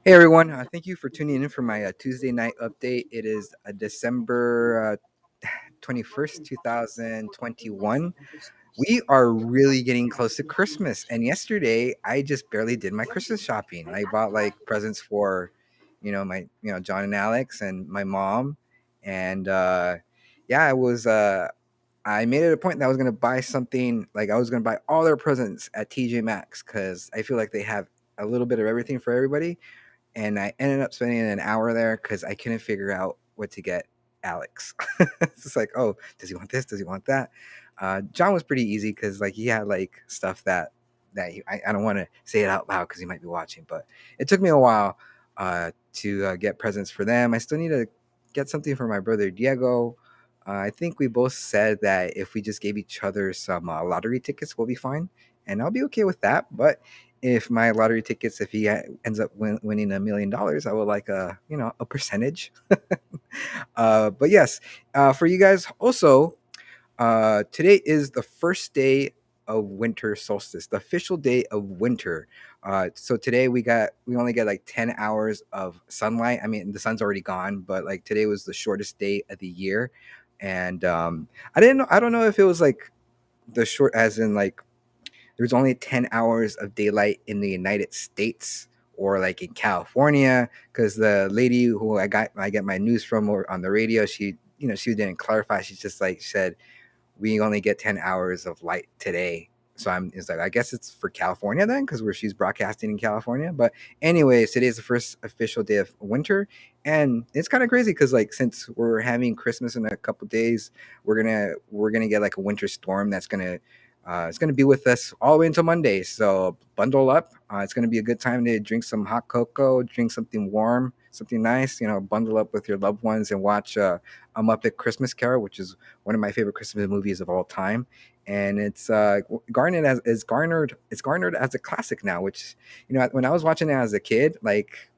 Hey everyone, thank you for tuning in for my Tuesday night update. It is December 21st, 2021. We are really getting close to Christmas, and yesterday I just barely did my Christmas shopping. I bought like presents for, my John and Alex and my mom, and yeah, I made it a point that I was gonna buy something like I was gonna buy all their presents at TJ Maxx because I feel like they have a little bit of everything for everybody, and I ended up spending an hour there because I couldn't figure out what to get Alex. It's just like, oh, does he want this? Does he want that? John was pretty easy because like he had like stuff I don't want to say it out loud because he might be watching, but it took me a while to get presents for them. I still need to get something for my brother Diego. I think we both said that if we just gave each other some lottery tickets, we'll be fine, and I'll be okay with that. But if my lottery tickets, if he ends up winning $1 million, I would like a percentage. But yes, for you guys also, today is the first day of winter solstice, the official day of winter. So today we only get like 10 hours of sunlight. I mean, the sun's already gone, but like today was the shortest day of the year, and I don't know if it was like the short as in like there's only 10 hours of daylight in the United States or like in California, because the lady who I get my news from or on the radio, she didn't clarify. She just like said we only get 10 hours of light today. So it's like, I guess it's for California then, because where she's broadcasting in California. But anyways, today is the first official day of winter. And it's kind of crazy because like since we're having Christmas in a couple days, we're gonna get like a winter storm that's gonna it's gonna be with us all the way until Monday. So bundle up. It's gonna be a good time to drink some hot cocoa, drink something warm, something nice. Bundle up with your loved ones and watch a Muppet Christmas Carol, which is one of my favorite Christmas movies of all time, and it's garnered as a classic now. Which when I was watching it as a kid, like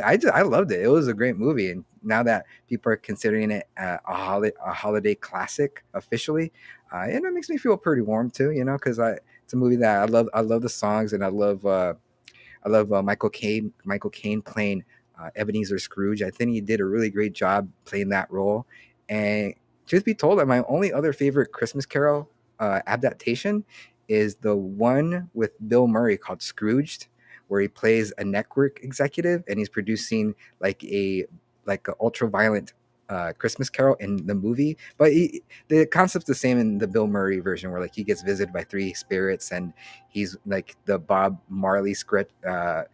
I loved it. It was a great movie, and now that people are considering it a holiday classic officially, and it makes me feel pretty warm too. Because it's a movie that I love. I love the songs, and I love Michael Caine playing Ebenezer Scrooge. I think he did a really great job playing that role. And truth be told, my only other favorite Christmas Carol adaptation is the one with Bill Murray called Scrooged, where he plays a network executive and he's producing like a ultra violent Christmas Carol in the movie. But the concept's the same in the Bill Murray version, where like he gets visited by three spirits, and he's like the Bob Marley script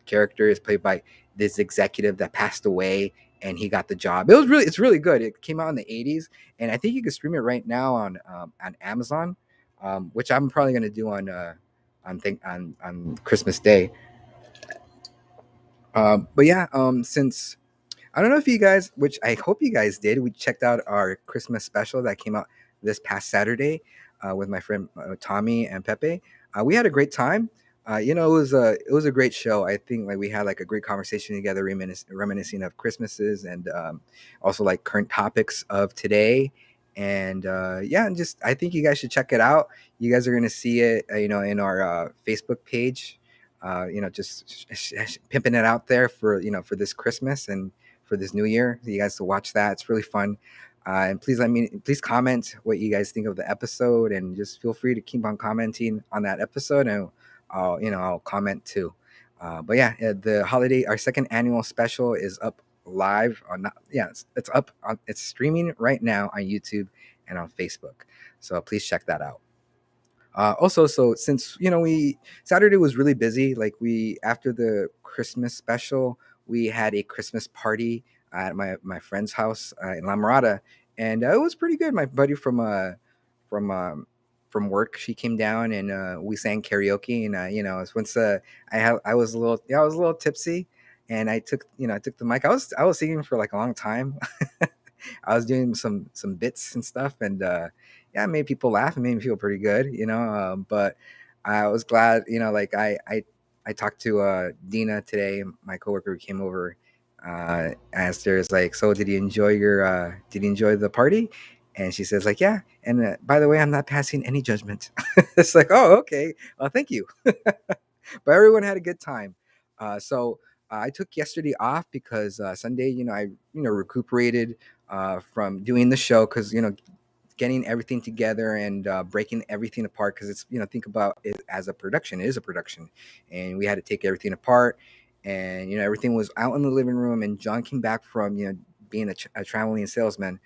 character is played by this executive that passed away, and he got the job. It's really good. It came out in the 80s, and I think you can stream it right now on Amazon, which I'm probably gonna do on Christmas Day. But yeah, since I don't know if you guys, which I hope you guys did, we checked out our Christmas special that came out this past Saturday with my friend Tommy and Pepe. We had a great time. It was a great show. I think like we had like a great conversation together, reminiscing of Christmases and also like current topics of today. And yeah, and just I think you guys should check it out. You guys are gonna see it, in our Facebook page. Just pimping it out there for this Christmas and for this new year. You guys to watch that. It's really fun. And please comment what you guys think of the episode, and just feel free to keep on commenting on that episode, and I'll comment too. But yeah, our second annual special is up live on not yeah it's up on it's streaming right now on YouTube and on Facebook. So please check that out. Also, so since we Saturday was really busy, like we after the Christmas special, we had a Christmas party at my friend's house in La Mirada, and it was pretty good. My buddy from from work, she came down and we sang karaoke, and once I was a little tipsy, and I took the mic. I was singing for like a long time. I was doing some bits and stuff, and yeah, it made people laugh. It made me feel pretty good. But I was glad, like I talked to Dina today, my coworker who came over. Asked her, "Is like, so did you enjoy the party?" And she says, like, "Yeah." And by the way, I'm not passing any judgment. It's like, oh, okay. Well, thank you. But everyone had a good time. So I took yesterday off because Sunday, I recuperated from doing the show because getting everything together and breaking everything apart because it's think about it as a production. It is a production, and we had to take everything apart, and everything was out in the living room. And John came back from being a traveling salesman,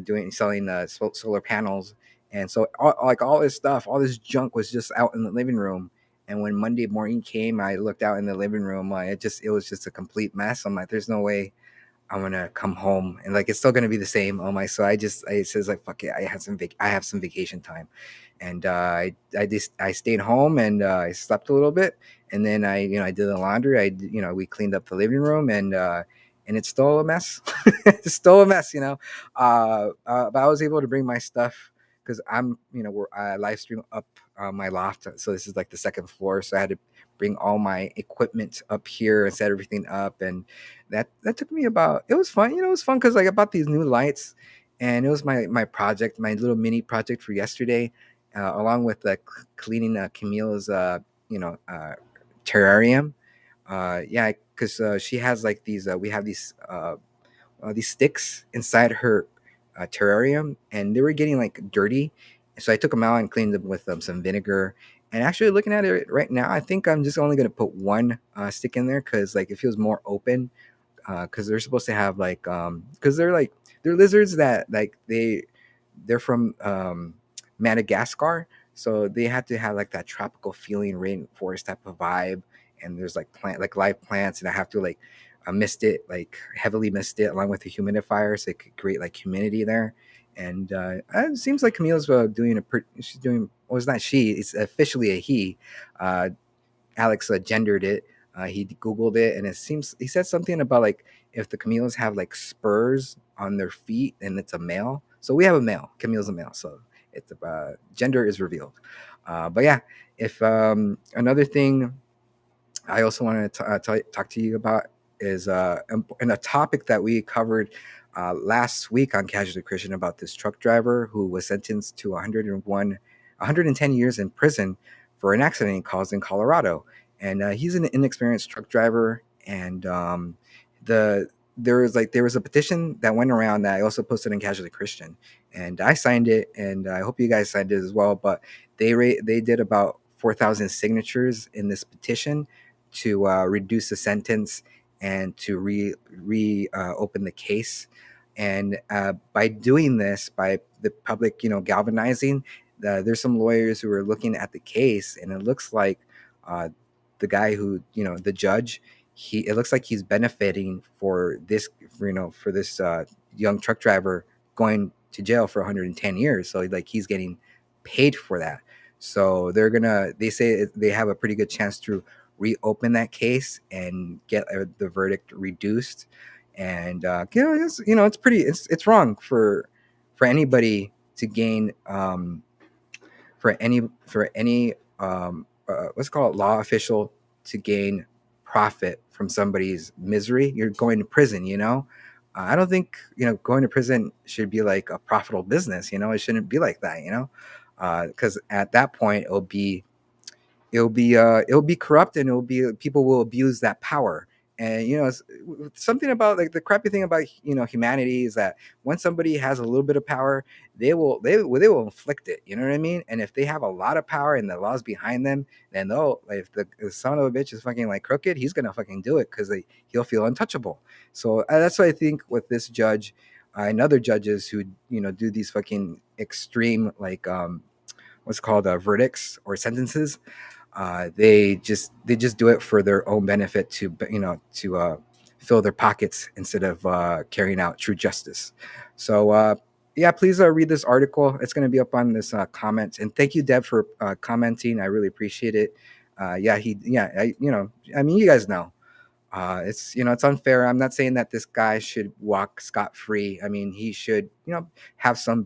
doing selling solar panels, and so all this stuff, all this junk was just out in the living room. And when Monday morning came, I looked out in the living room. It was just a complete mess. I'm like, there's no way I'm gonna come home and like it's still gonna be the same. Oh my! So I says like fuck it. I have some vacation time, and I stayed home and I slept a little bit, and then I did the laundry. We cleaned up the living room and it's still a mess. It's still a mess, but I was able to bring my stuff because we're live stream up my loft. So this is like the second floor, so I had to bring all my equipment up here and set everything up and that took me about it was fun it was fun because like I bought these new lights and it was my project, my little mini project for yesterday, along with cleaning Camille's terrarium. Yeah, because she has like we have these sticks inside her terrarium and they were getting like dirty, so I took them out and cleaned them with some vinegar. And actually looking at it right now, I think I'm just only going to put one stick in there because like it feels more open, because they're supposed to have like because they're lizards that like they're from Madagascar, so they have to have like that tropical feeling rainforest type of vibe. And there's like live plants, and I have to like mist it, like heavily mist it along with the humidifier so it could create like humidity there. And it seems like Camille's she's doing, well, it's not she, it's officially a he. Alex gendered it. He Googled it, and it seems he said something about like if the Camille's have like spurs on their feet, and it's a male. So we have a male. Camille's a male. So it's gender is revealed. But yeah, if another thing I also wanted to talk to you about is and a topic that we covered last week on Casually Christian about this truck driver who was sentenced to 110 years in prison for an accident he caused in Colorado. And he's an inexperienced truck driver. And the there was a petition that went around that I also posted in Casually Christian, and I signed it, and I hope you guys signed it as well. But they did about 4,000 signatures in this petition to reduce the sentence and to re open the case. And by doing this, by the public, galvanizing, there's some lawyers who are looking at the case, and it looks like uh, the guy who, the judge, it looks like he's benefiting for this, for this young truck driver going to jail for 110 years. So like he's getting paid for that. So they say they have a pretty good chance to reopen that case and get the verdict reduced. And it's wrong for anybody to gain for any let's call it law official to gain profit from somebody's misery. You're going to prison, I don't think going to prison should be like a profitable business. It shouldn't be like that. Because at that point it'll be corrupt, and it'll be people will abuse that power. And something about like the crappy thing about humanity is that when somebody has a little bit of power, they will inflict it, you know what I mean? And if they have a lot of power and the laws behind them, then they'll like, if the son of a bitch is fucking like crooked, he's gonna fucking do it because he'll feel untouchable. So that's what I think with this judge and other judges who do these fucking extreme like what's called verdicts or sentences. They just do it for their own benefit to fill their pockets instead of carrying out true justice. So yeah, please read this article. It's going to be up on this comment. And thank you, Deb, for commenting. I really appreciate it. I mean, you guys know. It's unfair. I'm not saying that this guy should walk scot free. I mean, he should, have some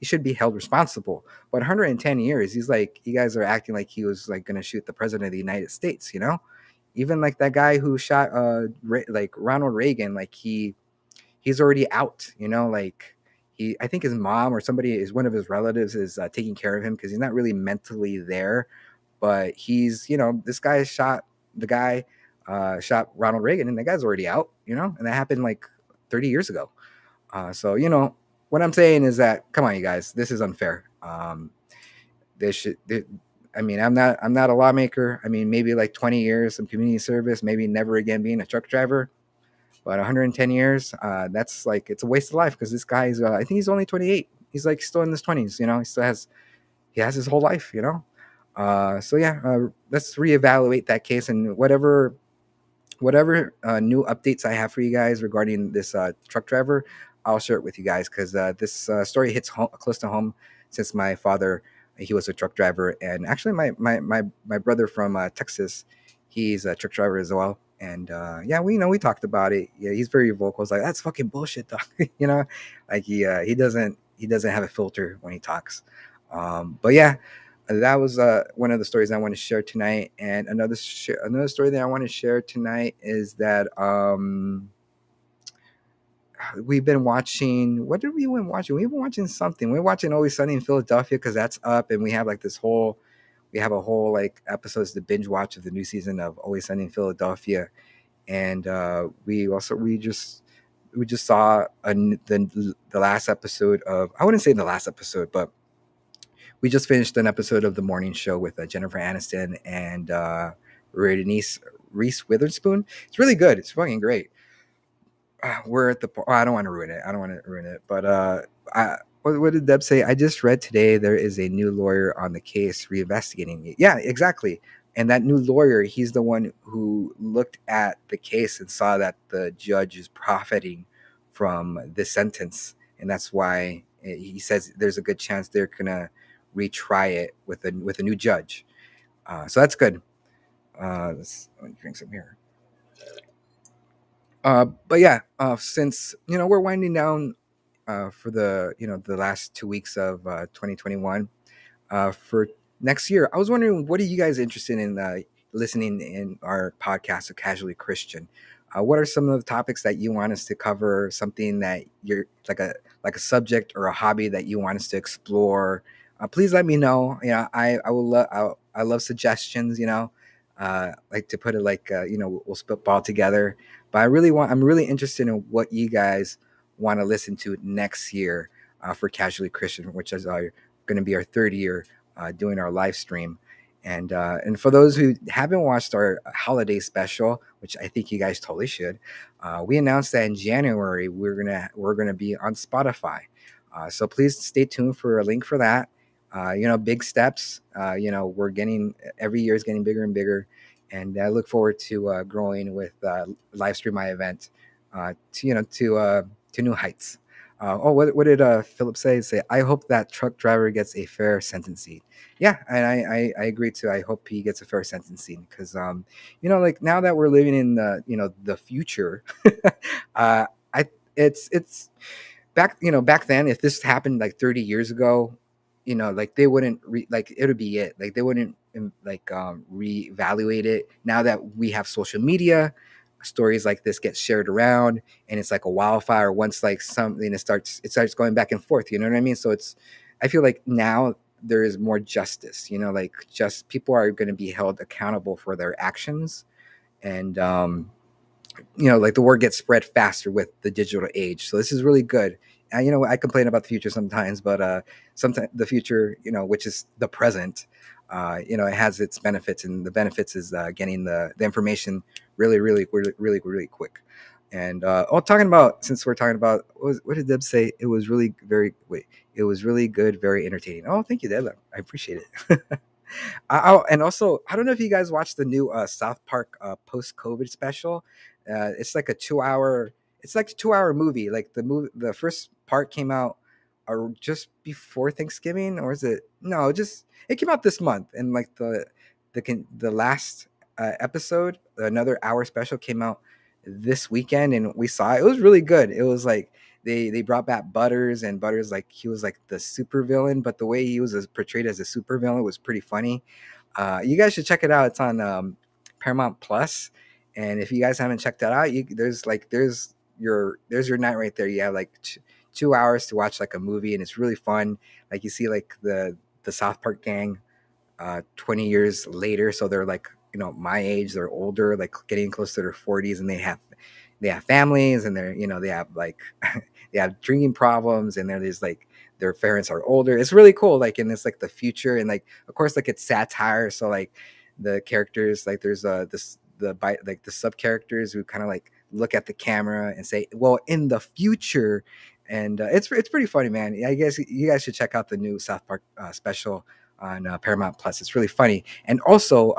he should be held responsible. But 110 years, he's like, you guys are acting like he was like going to shoot the president of the United States. Even like that guy who shot like Ronald Reagan, like he's already out. Like I think his mom or somebody is one of his relatives is taking care of him because he's not really mentally there. But he's, this guy shot the guy shot Ronald Reagan, and the guy's already out, and that happened like 30 years ago. So what I'm saying is that, come on, you guys, this is unfair. They should. I mean, I'm not a lawmaker. I mean, maybe like 20 years some community service, maybe never again being a truck driver. But 110 years, that's like, it's a waste of life, because this guy's I think he's only 28. He's like still in his 20s. He has his whole life. So yeah, let's reevaluate that case, and whatever new updates I have for you guys regarding this truck driver, I'll share it with you guys, because this story hits close to home, since my father, he was a truck driver, and actually my brother from Texas, he's a truck driver as well. And yeah, we talked about it. Yeah, he's very vocal. It's like, that's fucking bullshit, dog. Like he doesn't have a filter when he talks. But yeah, that was one of the stories I want to share tonight. And another story that I want to share tonight is that we've been watching. What did we been watching? We've been watching something. We're watching Always Sunny in Philadelphia, because that's up, and we have like we have a whole like episodes to binge watch of the new season of Always Sunny in Philadelphia. And we just saw the last episode of, I wouldn't say the last episode, but we just finished an episode of the morning show with Jennifer Aniston and Reese Witherspoon. It's really good. It's fucking great. We're at the. Oh, I don't want to ruin it. I don't want to ruin it. But what did Deb say? I just read today there is a new lawyer on the case reinvestigating it. Yeah, exactly. And that new lawyer, he's the one who looked at the case and saw that the judge is profiting from this sentence, and that's why he says there's a good chance they're gonna retry it with a new judge. So that's good. Let me drink some here. But yeah, since we're winding down for the last 2 weeks of 2021, for next year, I was wondering, what are you guys interested in listening in our podcast of Casually Christian? What are some of the topics that you want us to cover? Something that you're like a subject or a hobby that you want us to explore? Please let me know. I will love I love suggestions. Like to put it like we'll spitball together. But I'm really interested in what you guys want to listen to next year for Casually Christian, which is going to be our third year doing our live stream. And for those who haven't watched our holiday special, which I think you guys totally should, we announced that in January we're gonna be on Spotify. So please stay tuned for a link for that. Big steps. We're getting, every year is getting bigger and bigger, and I look forward to growing with live stream my event to new heights. What did Philip say? Say, I hope that truck driver gets a fair sentencing. Yeah, and I agree too. I hope he gets a fair sentencing, because like now that we're living in the future, I it's back then, if this happened like 30 years ago, like they wouldn't like it would be it, like they wouldn't reevaluate it. Now that we have social media, stories like this get shared around, and it's like a wildfire. Once like something, it starts going back and forth, you know what I mean? So I feel like now there is more justice, like just people are going to be held accountable for their actions. And like the word gets spread faster with the digital age. So this is really good. And I complain about the future sometimes, but sometimes the future, which is the present, it has its benefits, and the benefits is getting the information really, really, really, really, really quick. And talking about, since we're talking about, what did Deb say? It was really good, very entertaining. Oh, thank you, Deb. I appreciate it. And also, I don't know if you guys watched the new South Park post-COVID special. It's like a 2 hour. It's like a 2 hour movie. Like the first part came out just before Thanksgiving, or is it? No, just it came out this month, and like the last episode, another hour special, came out this weekend, and we saw it. It was really good. It was like they brought back Butters, and Butters, like he was like the super villain, but the way he was portrayed as a super villain was pretty funny. You guys should check it out. It's on Paramount Plus, and if you guys haven't checked that out, there's your night right there. You have like 2 hours to watch like a movie, and it's really fun. Like you see like the South Park gang 20 years later, so they're like my age, they're older, like getting close to their 40s, and they have families, and they have like they have drinking problems, and there's like their parents are older. It's really cool, like, and it's like the future, and like of course like it's satire, so like the characters, like there's like the sub characters who kind of like look at the camera and say, well, in the future. And it's pretty funny, man. I guess you guys should check out the new South Park special on Paramount Plus. It's really funny. And also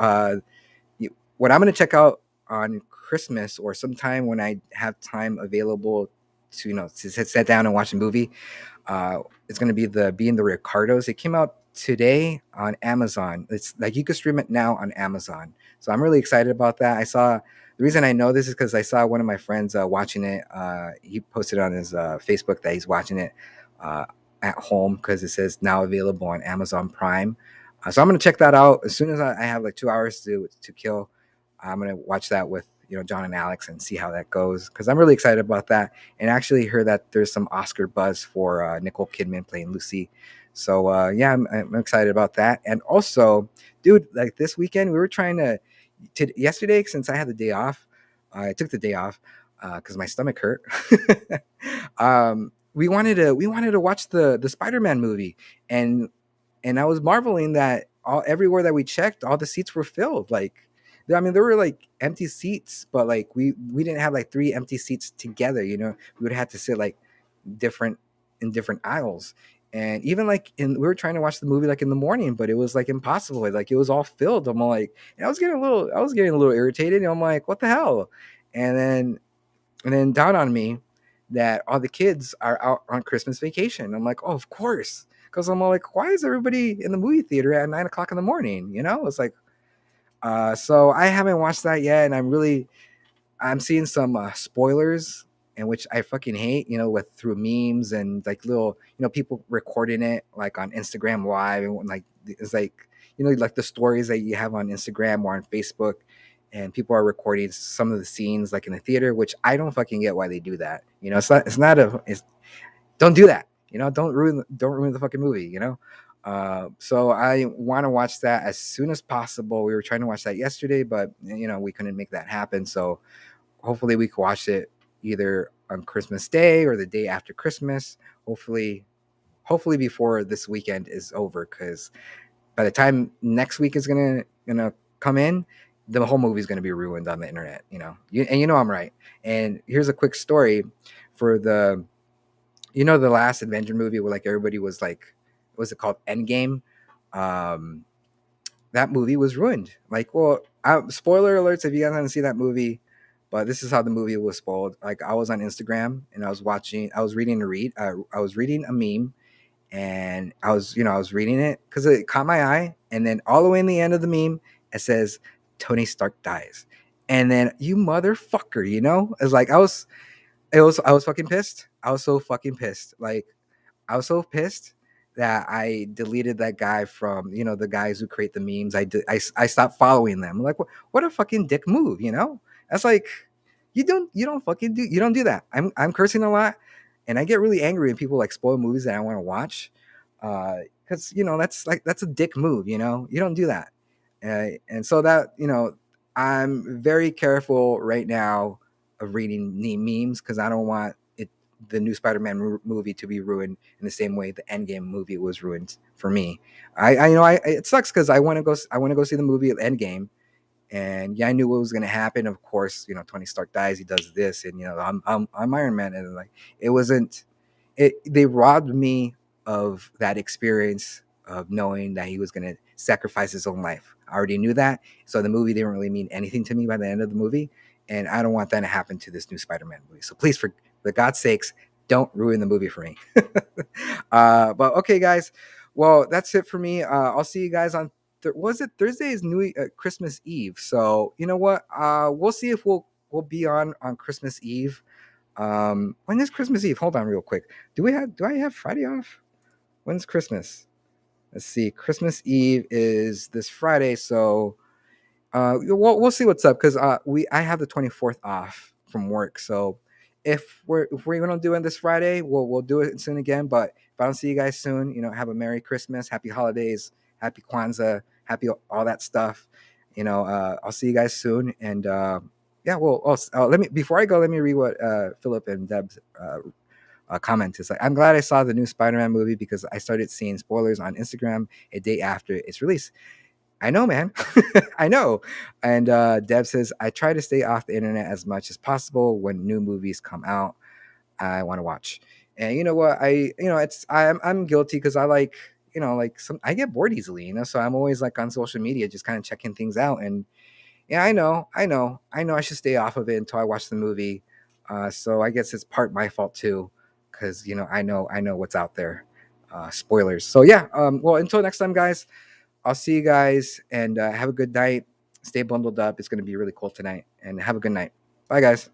what I'm going to check out on Christmas or sometime when I have time available to to sit down and watch a movie, it's going to be the Being the Ricardos. It came out today on Amazon. It's like you can stream it now on Amazon. So I'm really excited about that. I saw the reason I know this is because I saw one of my friends watching it. He posted on his Facebook that he's watching it uh, at home because it says now available on Amazon Prime. So I'm going to check that out as soon as I have like 2 hours to kill. I'm going to watch that with John and Alex and see how that goes because I'm really excited about that. And actually heard that there's some Oscar buzz for Nicole Kidman playing Lucy. So yeah, I'm excited about that. And also, dude, like this weekend we were trying to yesterday, since I had the day off, I took the day off because my stomach hurt. We wanted to watch the Spider-Man movie, and I was marveling that everywhere that we checked, all the seats were filled. Like, I mean, there were like empty seats, but like we didn't have like three empty seats together. We would have to sit like different in different aisles. And even like we were trying to watch the movie like in the morning, but it was like impossible. Like it was all filled. I'm like, and I was getting a little irritated. And I'm like, what the hell? And then dawned on me that all the kids are out on Christmas vacation. I'm like, oh, of course. Because I'm all like, why is everybody in the movie theater at 9 o'clock in the morning? It's like, so I haven't watched that yet. And I'm seeing some spoilers, and which I fucking hate, with through memes and like little, people recording it like on Instagram Live, and like it's like, like the stories that you have on Instagram or on Facebook, and people are recording some of the scenes like in the theater, which I don't fucking get why they do that. It's don't do that. Don't ruin the fucking movie. So I want to watch that as soon as possible. We were trying to watch that yesterday, but we couldn't make that happen. So hopefully we can watch it either on Christmas Day or the day after Christmas. Hopefully before this weekend is over, because by the time next week is gonna come in, the whole movie is gonna be ruined on the internet. And I'm right. And here's a quick story for the last Avenger movie where like everybody was like, what's it called, Endgame? Um, that movie was ruined. Like, well, spoiler alerts if you guys haven't seen that movie, but this is how the movie was spoiled. Like, I was on Instagram and I was reading a meme, and I was reading it because it caught my eye, and then all the way in the end of the meme, it says Tony Stark dies, and then you motherfucker, it's like I was fucking pissed. I was so fucking pissed. Like, I was so pissed that I deleted that guy from, the guys who create the memes. I stopped following them. I'm like, what a fucking dick move, That's like, you don't do that. I'm cursing a lot, and I get really angry when people like spoil movies that I want to watch. Because that's a dick move, You don't do that. And so that, I'm very careful right now of reading memes because I don't want the new Spider-Man movie to be ruined in the same way the Endgame movie was ruined for me. It sucks because I want to go see the movie at Endgame, and yeah, I knew what was going to happen. Of course, Tony Stark dies, he does this, and I'm Iron Man, and like it wasn't. They robbed me of that experience of knowing that he was going to sacrifice his own life. I already knew that, so the movie didn't really mean anything to me by the end of the movie, and I don't want that to happen to this new Spider-Man movie. So please, for God's sakes, don't ruin the movie for me. But okay, guys. Well, that's it for me. I'll see you guys on. Was it Thursday? Is Christmas Eve? So you know what? We'll see if we'll be on Christmas Eve. When is Christmas Eve? Hold on, real quick. Do I have Friday off? When's Christmas? Let's see. Christmas Eve is this Friday, so we'll see what's up because I have the 24th off from work. So if we're gonna do it this Friday, we'll do it soon again. But if I don't see you guys soon, have a Merry Christmas, Happy Holidays, Happy Kwanzaa, Happy all that stuff. I'll see you guys soon. And yeah, well, let me before I go, let me read what Philip and Deb's comment is like. I'm glad I saw the new Spider-Man movie because I started seeing spoilers on Instagram a day after its release. I know, man. I know. And Deb says, I try to stay off the internet as much as possible when new movies come out. I want to watch. And you know what? I'm guilty because I like, like I get bored easily, so I'm always like on social media just kind of checking things out. And yeah, I know I should stay off of it until I watch the movie. So I guess it's part my fault too, because I know what's out there. Spoilers. So yeah, well, until next time, guys, I'll see you guys and have a good night. Stay bundled up. It's going to be really cool tonight. And have a good night. Bye, guys.